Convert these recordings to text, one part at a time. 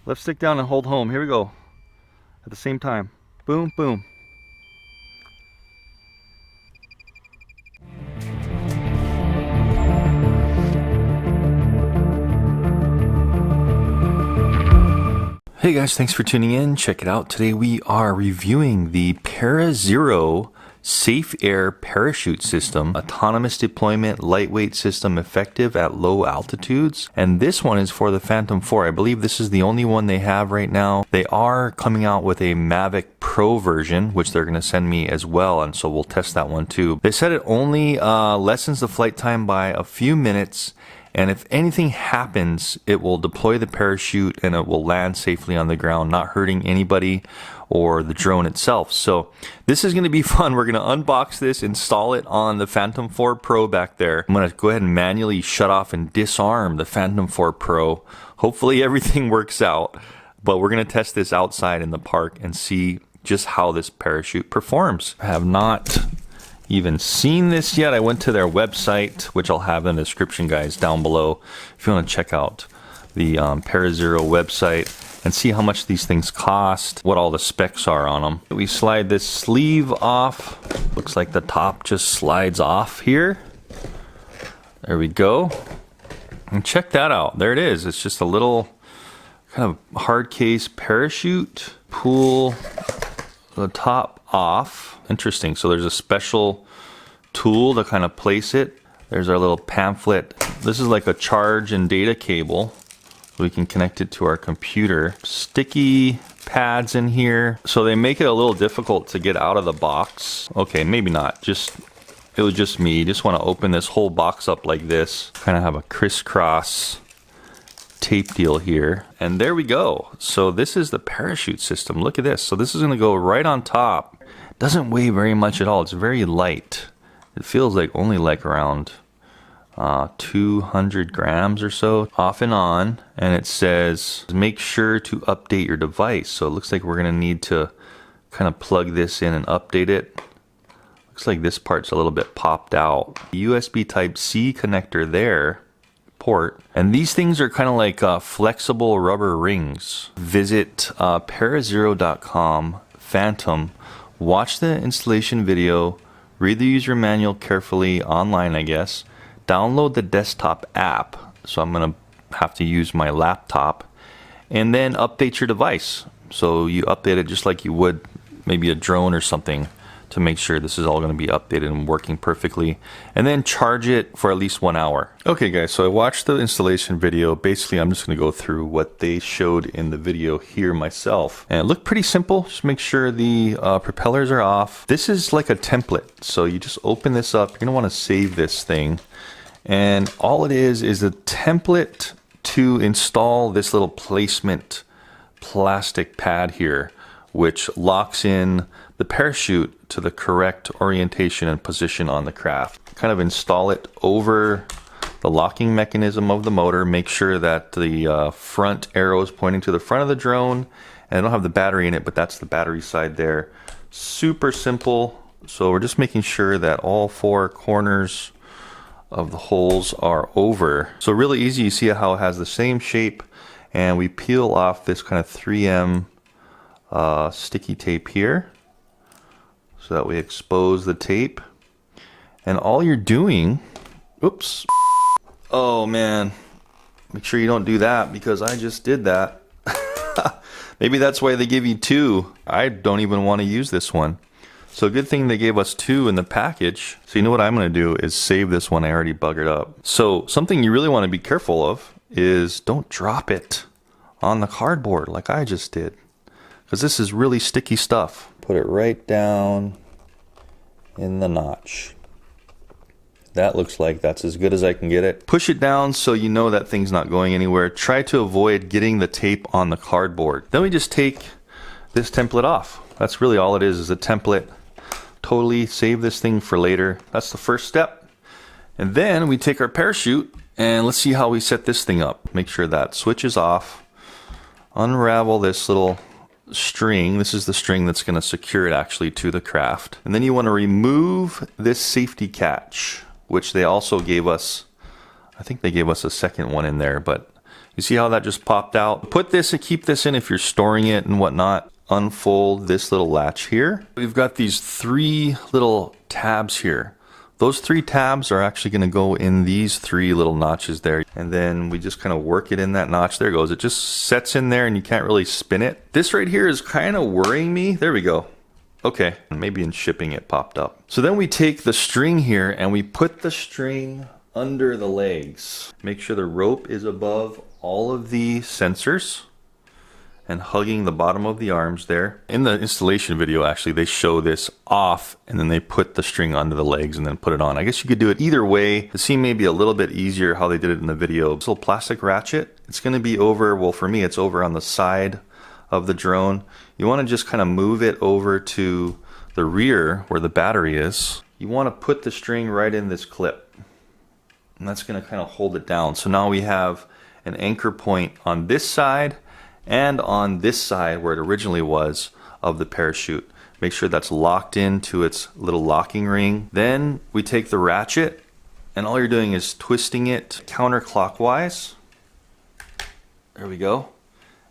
Left stick down and hold home. Here we go. At the same time. Boom, boom. Hey guys, thanks for tuning in. Check it out. Today we are reviewing the ParaZero SafeAir parachute system, autonomous deployment, lightweight system, effective at low altitudes. And this one is for the Phantom 4. I believe this is the only one they have right now. They are coming out with a Mavic Pro version, which they're going to send me as well, and so we'll test that one too. They said it only lessens the flight time by a few minutes, and if anything happens, it will deploy the parachute and it will land safely on the ground, not hurting anybody or the drone itself. So this is going to be fun. We're going to unbox this, install it on the Phantom 4 Pro back there. I'm going to go ahead and manually shut off and disarm the Phantom 4 Pro. Hopefully everything works out, but we're going to test this outside in the park and see just how this parachute performs. I have not even seen this yet. I went to their website, which I'll have in the description, guys, down below, if you want to check out the ParaZero website and see how much these things cost, what all the specs are on them. We slide this sleeve off. Looks like the top just slides off here. There we go. And check that out. There it is. It's just a little kind of hard case parachute. Pull the top off. Interesting. So there's a special tool to kind of place it. There's our little pamphlet. This is like a charge and data cable. We can connect it to our computer. Sticky pads in here. So they make it a little difficult to get out of the box. Okay, maybe not. It was just me. Just want to open this whole box up like this. Kind of have a crisscross tape deal here. And there we go. So this is the parachute system. Look at this. So this is going to go right on top. It doesn't weigh very much at all. It's very light. It feels like only like around 200 grams or so, off and on. And it says make sure to update your device. So it looks like we're going to need to kind of plug this in and update it. Looks like this part's a little bit popped out. USB type C connector there, port. And these things are kind of like flexible rubber rings. Visit ParaZero.com Phantom. Watch the installation video. Read the user manual carefully online, I guess. Download the desktop app. So I'm going to have to use my laptop. And then update your device. So you update it just like you would maybe a drone or something, to make sure this is all going to be updated and working perfectly. And then charge it for at least 1 hour. Okay guys, so I watched the installation video. Basically, I'm just going to go through what they showed in the video here myself. And it looked pretty simple. Just make sure the propellers are off. This is like a template. So you just open this up. You're going to want to save this thing. And all it is a template to install this little placement plastic pad here, which locks in the parachute to the correct orientation and position on the craft. Kind of install it over the locking mechanism of the motor. Make sure that the front arrow is pointing to the front of the drone. And I don't have the battery in it, but that's the battery side there. Super simple. So we're just making sure that all 4 corners of the holes are over. So really easy. You see how it has the same shape. And we peel off this kind of 3M sticky tape here, so that we expose the tape. And all you're doing, oops, oh man, make sure you don't do that, because I just did that. Maybe that's why they give you 2. I don't even want to use this one. So good thing they gave us 2 in the package. So you know what I'm going to do is save this one. I already buggered up. So something you really want to be careful of is don't drop it on the cardboard like I just did, because this is really sticky stuff. Put it right down in the notch. That looks like that's as good as I can get it. Push it down so you know that thing's not going anywhere. Try to avoid getting the tape on the cardboard. Then we just take this template off. That's really all it is a template. Totally save this thing for later. That's the first step. And then we take our parachute and let's see how we set this thing up. Make sure that switch is off. Unravel this little string. This is the string that's going to secure it actually to the craft. And then you want to remove this safety catch, which they also gave us. I think they gave us a second one in there, but You see how that just popped out? Put this and keep this in if you're storing it and whatnot. Unfold this little latch here. We've got these 3 little tabs here. Those 3 tabs are actually going to go in these 3 little notches there. And then we just kind of work it in that notch. There it goes. It just sets in there and you can't really spin it. This right here is kind of worrying me. There we go. Okay, maybe in shipping it popped up. So then we take the string here and we put the string under the legs. Make sure the rope is above all of the sensors and hugging the bottom of the arms there. In the installation video, actually, they show this off and then they put the string under the legs and then put it on. I guess you could do it either way. It seemed maybe a little bit easier how they did it in the video. This little plastic ratchet, it's gonna be over, well for me, it's over on the side of the drone. You wanna just kind of move it over to the rear where the battery is. You wanna put the string right in this clip. And that's gonna kind of hold it down. So now we have an anchor point on this side and on this side where it originally was of the parachute. Make sure that's locked into its little locking ring. Then we take the ratchet and all you're doing is twisting it counterclockwise. There we go.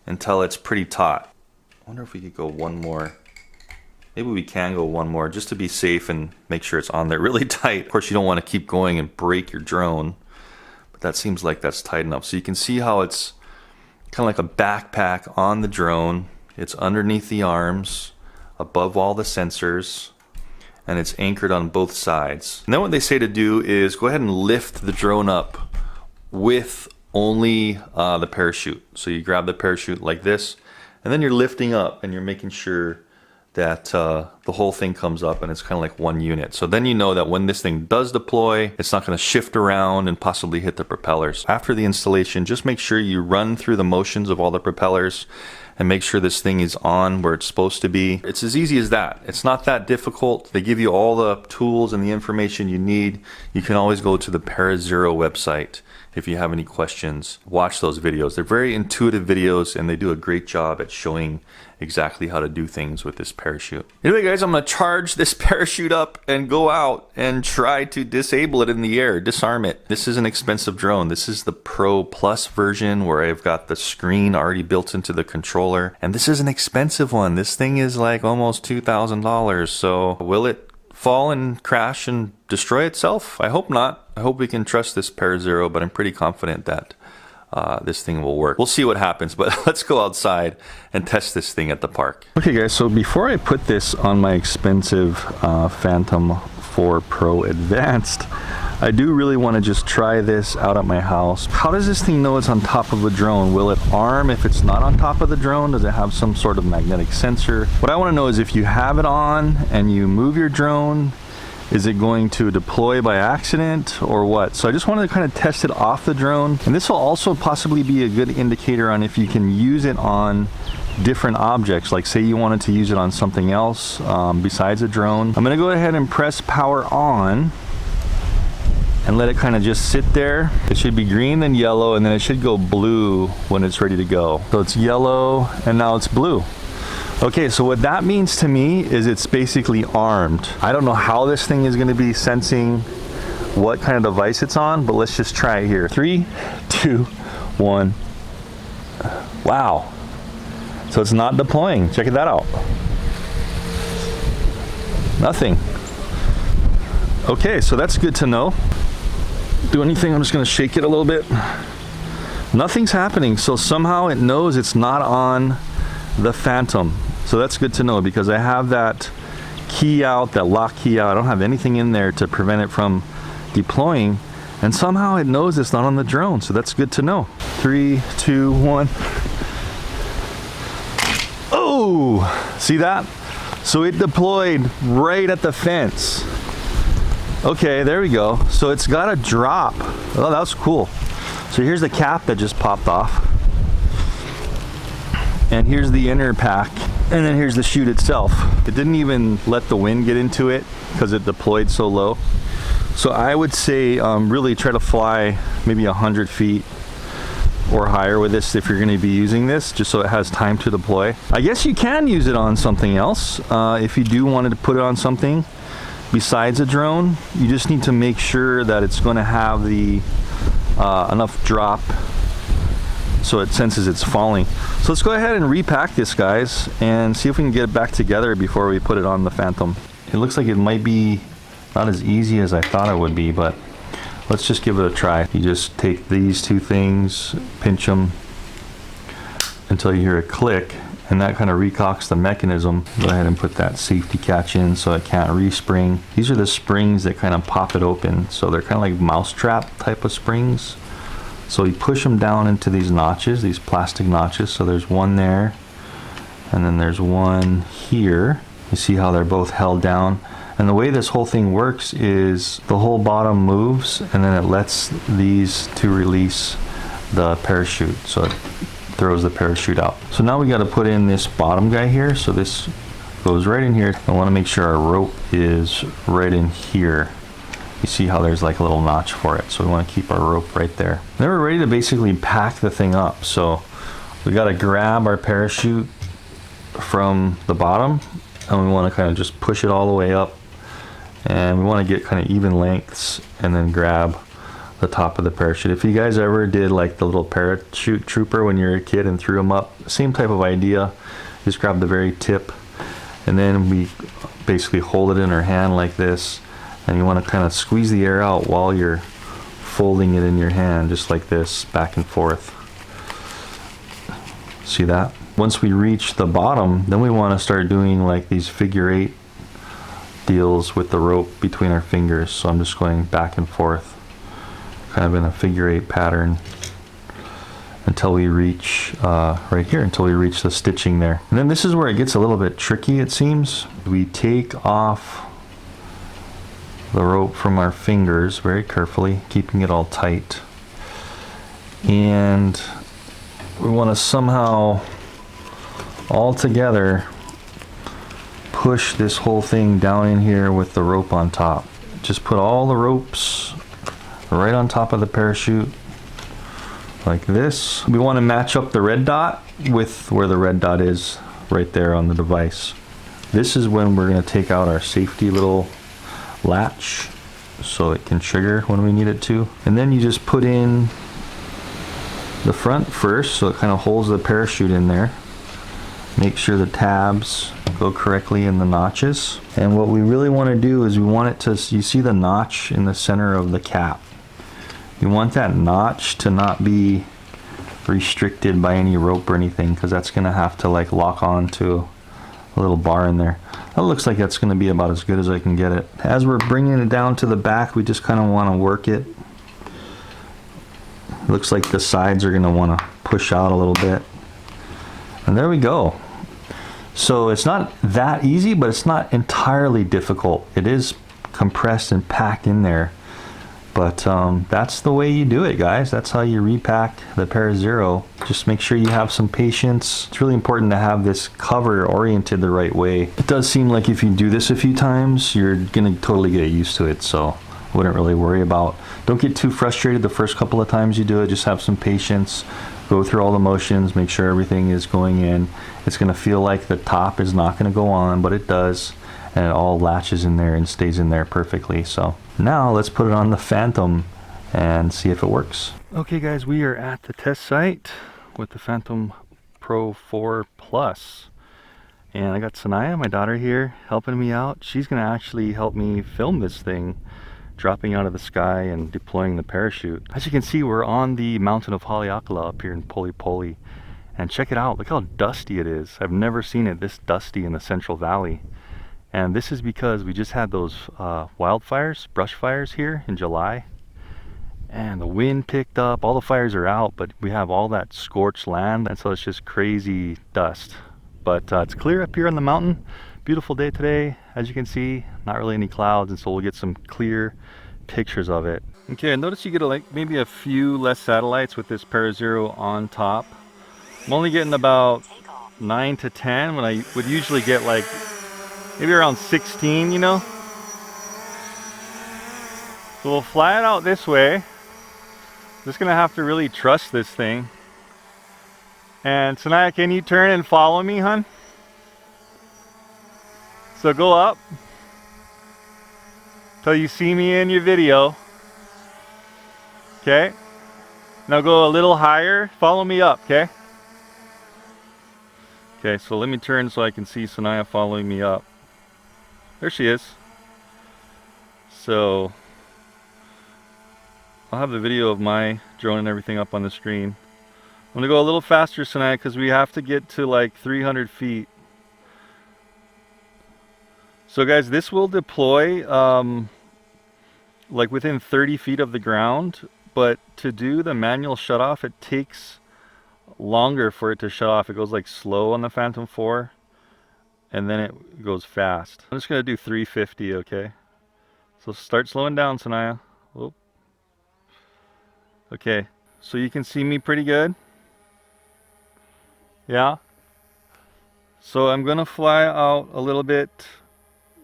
Until it's pretty taut. I wonder if we could go one more. Maybe we can go one more just to be safe and make sure it's on there really tight. Of course, you don't want to keep going and break your drone, but that seems like that's tight enough. So you can see how it's kind of like a backpack on the drone. It's underneath the arms, above all the sensors, and it's anchored on both sides. And then what they say to do is go ahead and lift the drone up with only the parachute. So you grab the parachute like this, and then you're lifting up and you're making sure that the whole thing comes up and it's kind of like one unit. So then you know that when this thing does deploy, it's not going to shift around and possibly hit the propellers. After the installation, just make sure you run through the motions of all the propellers and make sure this thing is on where it's supposed to be. It's as easy as that. It's not that difficult. They give you all the tools and the information you need. You can always go to the ParaZero website if you have any questions. Watch those videos. They're very intuitive videos and they do a great job at showing exactly how to do things with this parachute. Anyway guys, I'm gonna charge this parachute up and go out and try to disable it in the air, disarm it. This is an expensive drone. This is the Pro Plus version where I've got the screen already built into the controller. And this is an expensive one. This thing is like almost $2,000. So will it fall and crash and destroy itself? I hope not. I hope we can trust this ParaZero, but I'm pretty confident that this thing will work. We'll see what happens, but let's go outside and test this thing at the park. Okay guys, so before I put this on my expensive Phantom 4 Pro Advanced, I do really want to just try this out at my house. How does this thing know it's on top of a drone? Will it arm if it's not on top of the drone? Does it have some sort of magnetic sensor? What I want to know is if you have it on and you move your drone, is it going to deploy by accident or what? So I just wanted to kind of test it off the drone. And this will also possibly be a good indicator on if you can use it on different objects. Like say you wanted to use it on something else besides a drone. I'm gonna go ahead and press power on and let it kind of just sit there. It should be green then yellow and then it should go blue when it's ready to go. So it's yellow and now it's blue. Okay, so what that means to me is it's basically armed. I don't know how this thing is going to be sensing what kind of device it's on, but let's just try it here. 3, 2, 1. Wow. So it's not deploying. Check that out. Nothing. Okay, so that's good to know. Do anything, I'm just going to shake it a little bit. Nothing's happening, so somehow it knows it's not on the Phantom. So that's good to know because I have that key out, that lock key out. I don't have anything in there to prevent it from deploying, and somehow it knows it's not on the drone, so that's good to know. 3, 2, 1. Oh, see that? So it deployed right at the fence. Okay, there we go. So it's got a drop. Oh, that was cool. So here's the cap that just popped off. And here's the inner pack, and then here's the chute itself. It didn't even let the wind get into it because it deployed so low. So I would say really try to fly maybe 100 feet or higher with this if you're going to be using this, just so it has time to deploy. I guess you can use it on something else if you do want to put it on something besides a drone. You just need to make sure that it's going to have the enough drop so it senses it's falling. So let's go ahead and repack this, guys, and see if we can get it back together before we put it on the Phantom. It looks like it might be not as easy as I thought it would be, but let's just give it a try. You just take these two things, pinch them until you hear a click, and that kind of recocks the mechanism. Go ahead and put that safety catch in so it can't respring. These are the springs that kind of pop it open, so they're kind of like mousetrap type of springs. So you push them down into these notches, these plastic notches. So there's one there, and then there's one here. You see how they're both held down. And the way this whole thing works is the whole bottom moves, and then it lets these two release the parachute. So it throws the parachute out. So now we got to put in this bottom guy here. So this goes right in here. I want to make sure our rope is right in here. You see how there's like a little notch for it, so we want to keep our rope right there. Then we're ready to basically pack the thing up. So we got to grab our parachute from the bottom, and we want to kind of just push it all the way up, and we want to get kind of even lengths, and then grab the top of the parachute. If you guys ever did like the little parachute trooper when you were a kid and threw them up, same type of idea. Just grab the very tip, and then we basically hold it in our hand like this. And you want to kind of squeeze the air out while you're folding it in your hand, just like this, back and forth. See that? Once we reach the bottom, then we want to start doing like these figure 8 deals with the rope between our fingers. So I'm just going back and forth, kind of in a figure 8 pattern, until we reach right here, until we reach the stitching there. And then this is where it gets a little bit tricky, it seems. We take off the rope from our fingers very carefully, keeping it all tight, and we want to somehow all together push this whole thing down in here with the rope on top. Just put all the ropes right on top of the parachute like this. We want to match up the red dot with where the red dot is right there on the device. This is when we're going to take out our safety little latch so it can trigger when we need it to. And then you just put in the front first, so it kind of holds the parachute in there. Make sure the tabs go correctly in the notches. And what we really want to do is we want it to, you see the notch in the center of the cap. You want that notch to not be restricted by any rope or anything, because that's going to have to like lock on to a little bar in there. That looks like that's going to be about as good as I can get it. As we're bringing it down to the back, we just kind of want to work it. Looks like the sides are going to want to push out a little bit. And there we go. So it's not that easy, but it's not entirely difficult. It is compressed and packed in there. But that's the way you do it, guys. That's how you repack the ParaZero. Just make sure you have some patience. It's really important to have this cover oriented the right way. It does seem like if you do this a few times, you're gonna totally get used to it, so I wouldn't really worry about. Don't get too frustrated the first couple of times you do it. Just have some patience. Go through all the motions, make sure everything is going in. It's gonna feel like the top is not gonna go on, but it does. And it all latches in there and stays in there perfectly. So now let's put it on the Phantom and see if it works. Okay guys, we are at the test site with the Phantom Pro 4 Plus. And I got Sanaya, my daughter here, helping me out. She's gonna actually help me film this thing dropping out of the sky and deploying the parachute. As you can see, we're on the mountain of Haleakala up here in Poli Poli. And check it out, look how dusty it is. I've never seen it this dusty in the Central Valley. And this is because we just had those wildfires, brush fires here in July. And the wind picked up, all the fires are out, but we have all that scorched land, and so it's just crazy dust. But it's clear up here on the mountain. Beautiful day today, as you can see, not really any clouds, and so we'll get some clear pictures of it. Okay, I noticed you get like maybe a few less satellites with this ParaZero on top. I'm only getting about 9 to 10 when I would usually get like maybe around 16, you know? So we'll fly it out this way. Just gonna have to really trust this thing. And Sanaya, can you turn and follow me, hun? So go up till you see me in your video. Okay? Now go a little higher. Follow me up, okay? Okay, so let me turn so I can see Sanaya following me up. There she is. So I'll have the video of my drone and everything up on the screen. I'm gonna go a little faster, Sanaya, because we have to get to like 300 feet. So guys, this will deploy like within 30 feet of the ground, but to do the manual shutoff, it takes longer for it to shut off. It goes like slow on the Phantom 4, and then it goes fast. I'm just gonna do 350, okay? So start slowing down, Sanaya. Whoop. Okay, so you can see me pretty good. Yeah. So I'm gonna fly out a little bit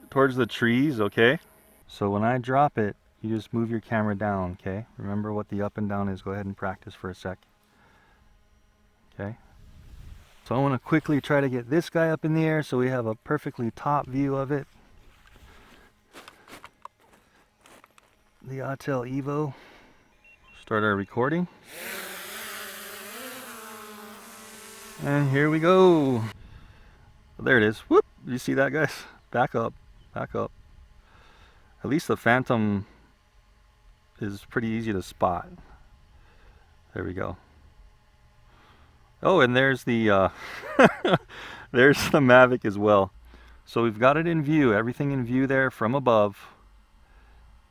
towards the trees, okay? So when I drop it, you just move your camera down, okay? Remember what the up and down is. Go ahead and practice for a sec. Okay. So I want to quickly try to get this guy up in the air so we have a perfectly top view of it. The Autel Evo. Start our recording. And here we go. There it is. Whoop! You see that, guys? Back up. Back up. At least the Phantom is pretty easy to spot. There we go. Oh, and there's the there's the Mavic as well. So we've got it in view, everything in view there from above.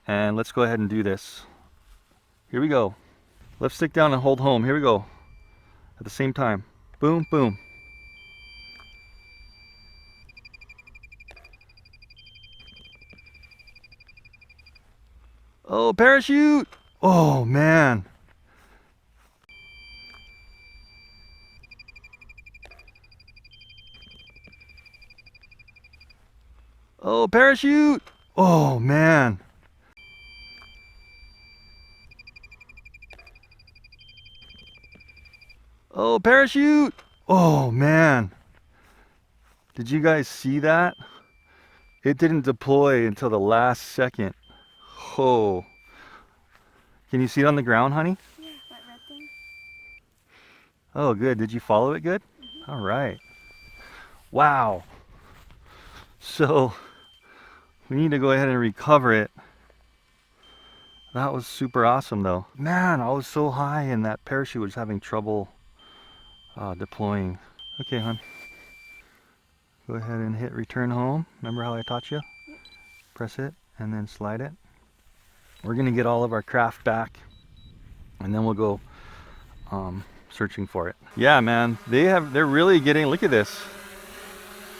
And let's go ahead and do this. Here we go. Left stick down and hold home. Here we go. At the same time. Boom, boom. Oh, parachute! Oh, man. Oh, parachute! Oh, man. Oh, parachute! Oh, man. Did you guys see that? It didn't deploy until the last second. Oh. Can you see it on the ground, honey? Yeah, that red thing. Oh, good. Did you follow it good? Mm-hmm. All right. Wow. So we need to go ahead and recover it. That was super awesome though. Man, I was so high and that parachute was having trouble deploying. Okay, hon. Go ahead and hit return home. Remember how I taught you? Yep. Press it and then slide it. We're gonna get all of our craft back and then we'll go searching for it. Yeah, man, they're really getting, look at this.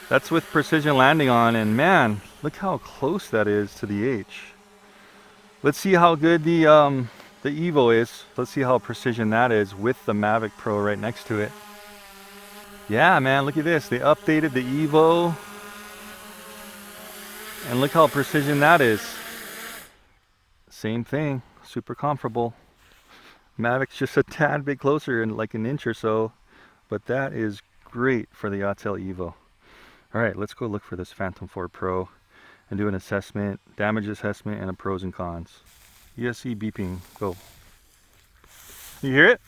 That's with precision landing on, and man, look how close that is to the H. Let's see how good the Evo is. Let's see how precision that is with the Mavic Pro right next to it. Yeah, man, look at this. They updated the Evo. And look how precision that is. Same thing, super comparable. Mavic's just a tad bit closer in like an inch or so, but that is great for the Autel Evo. All right, let's go look for this Phantom 4 Pro and do an assessment, damage assessment, and a pros and cons. ESC beeping, go. You hear it?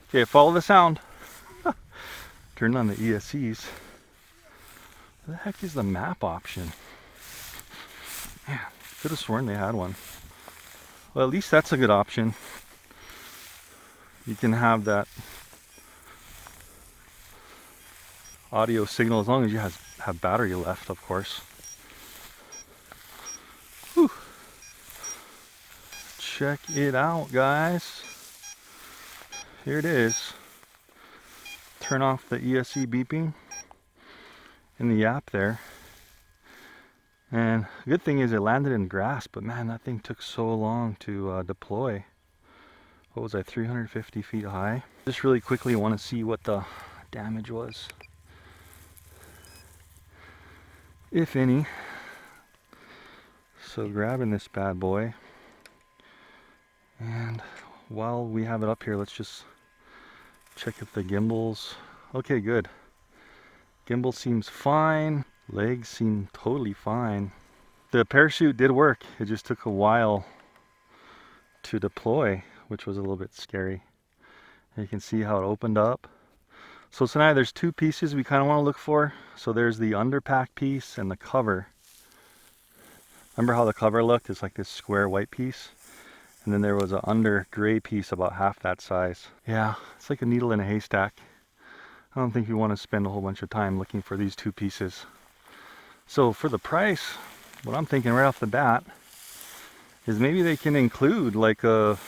Okay, follow the sound. Turn on the ESCs. Where the heck is the map option? Man, could have sworn they had one. Well, at least that's a good option. You can have that audio signal as long as you have battery left, of course. Whew. Check it out, guys. Here it is. Turn off the ESC beeping in the app there. And the good thing is it landed in grass, but man, that thing took so long to deploy. What was I, 350 feet high? Just really quickly want to see what the damage was, if any. So grabbing this bad boy, and while we have it up here, let's just check if the gimbals, okay, good. Gimbal seems fine, legs seem totally fine. The parachute did work, it just took a while to deploy. which was a little bit scary. And you can see how it opened up. So tonight there's two pieces we kind of want to look for. So there's the underpack piece and the cover. Remember how the cover looked? It's like this square white piece. And then there was an under gray piece about half that size. Yeah, it's like a needle in a haystack. I don't think you want to spend a whole bunch of time looking for these two pieces. So for the price, what I'm thinking right off the bat is maybe they can include like a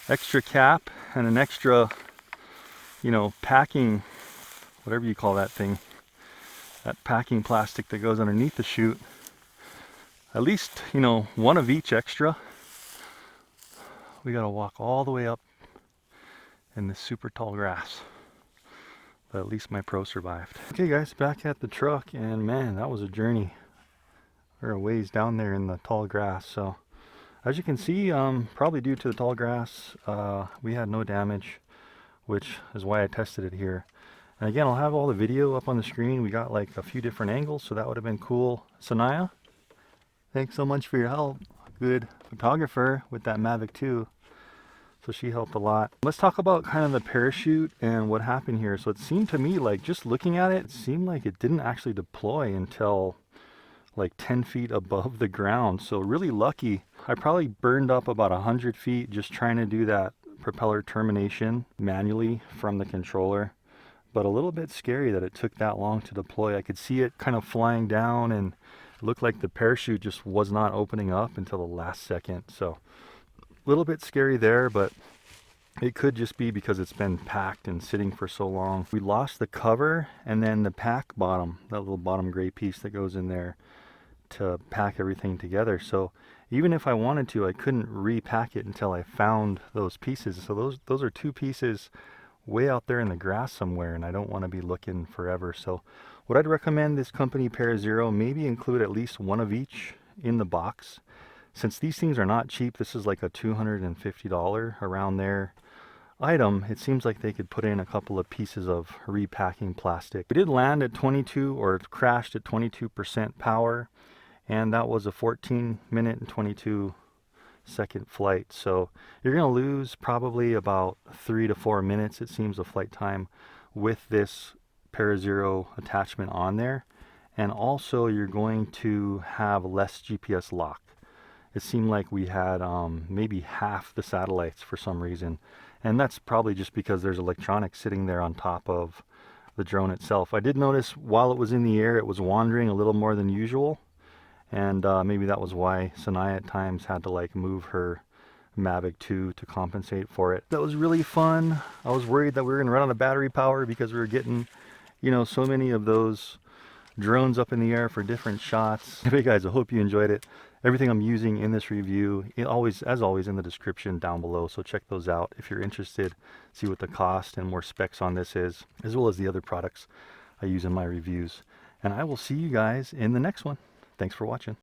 extra cap and an extra, you know, packing, whatever you call that thing, that packing plastic that goes underneath the chute. At least, you know, one of each extra. We gotta walk all the way up in this super tall grass. But at least my Pro survived. Okay guys, back at the truck, and man, that was a journey. We're a ways down there in the tall grass. So as you can see, probably due to the tall grass, we had no damage, which is why I tested it here. And again, I'll have all the video up on the screen. We got like a few different angles, so that would have been cool. Sanaya, thanks so much for your help. Good photographer with that Mavic 2. So she helped a lot. Let's talk about kind of the parachute and what happened here. So it seemed to me like, just looking at it, it seemed like it didn't actually deploy until like 10 feet above the ground. So really lucky. I probably burned up about 100 feet just trying to do that propeller termination manually from the controller. But a little bit scary that it took that long to deploy. I could see it kind of flying down, and it looked like the parachute just was not opening up until the last second. So a little bit scary there, but it could just be because it's been packed and sitting for so long. We lost the cover and then the pack bottom, that little bottom gray piece that goes in there to pack everything together. So even if I wanted to, I couldn't repack it until I found those pieces. So those are two pieces way out there in the grass somewhere, and I don't want to be looking forever. So what I'd recommend this company ParaZero, maybe include at least one of each in the box. Since these things are not cheap, this is like a $250 around there item. It seems like they could put in a couple of pieces of repacking plastic. We did land at 22, or it crashed at 22% power, and that was a 14-minute and 22-second flight. So you're going to lose probably about 3 to 4 minutes, it seems, of flight time with this ParaZero attachment on there. And also you're going to have less GPS lock. It seemed like we had maybe half the satellites for some reason. And that's probably just because there's electronics sitting there on top of the drone itself. I did notice while it was in the air, it was wandering a little more than usual. And maybe that was why Sanaya at times had to like move her Mavic 2 to compensate for it. That was really fun. I was worried that we were going to run out of battery power because we were getting, you know, so many of those drones up in the air for different shots. Hey guys, I hope you enjoyed it. Everything I'm using in this review, as always, in the description down below. So check those out if you're interested. See what the cost and more specs on this is, as well as the other products I use in my reviews. And I will see you guys in the next one. Thanks for watching.